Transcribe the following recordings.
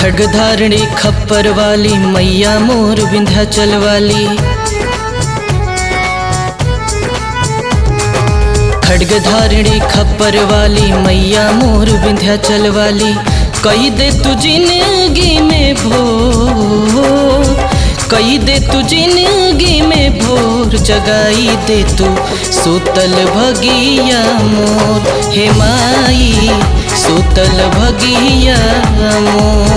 खड्ग धारणी खप्पर वाली मैया मोर विंध्याचल वाली। खड्ग धारणी खप्पर वाली मैया मोर विंध्याचल वाली। कई दे तू जिंदगी में भोर, कई दे तू जिंदगी में भोर, जगाई दे तू सुतल भगिया मोर। हे माई सुतल भगिया मोर।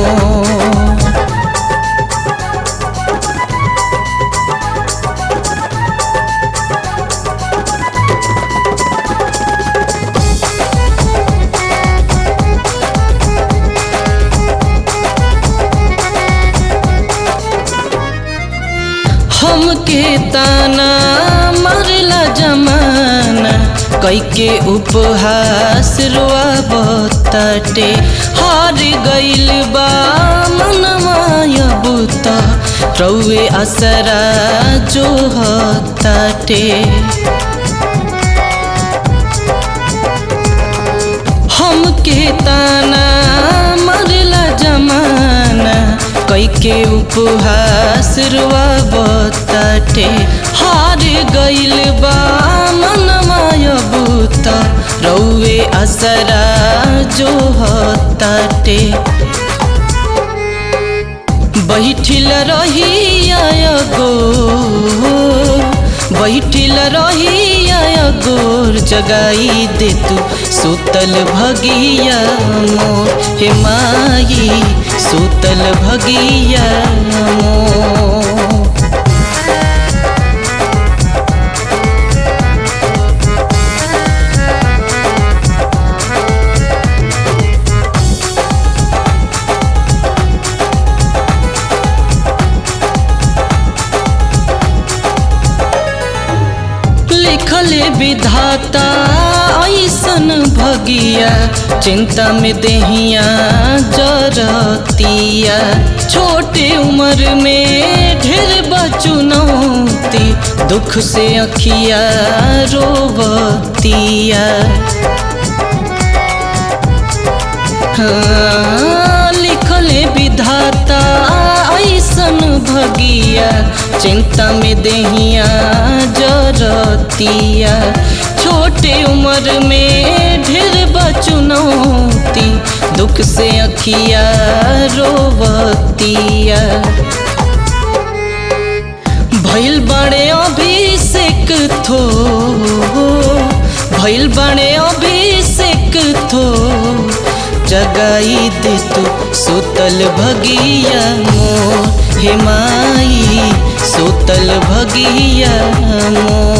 हमके ताना मरला जमाना, कई के उपहास रोआबताटे। हार गइल बा मनवा अब त रउए असरा जोहताटे। हमके ताना मरला जमाना, कई के उपहास रोआबताटे। हार गइल बा मनवा अब त रउए असरा जोहताटे। बैठिल रही गोर, बैठिल रही गोर, जगाई दे तू सुतल भगिया मोर। हे माई सुतल भगिया मोर। लिखले विधाता ऐसन भगिया, चिंता में देहिया जरतिया। छोटे उम्र में ढेर बचुनौती, दुख से अखिया रोवतिया। हाँ, लिखले विधाता ऐसन भगिया, चिंता में देहिया जरतिया। छोटे उम्र में ढेर बचुनौती, दुख से अखिया रोवतिया। भइल बाड़े अभिषेक थो, भइल बाड़े अभिषेक थो, जगाई दे तू सुतल भगिया मोर। हे माई सुतल भगिया मोर।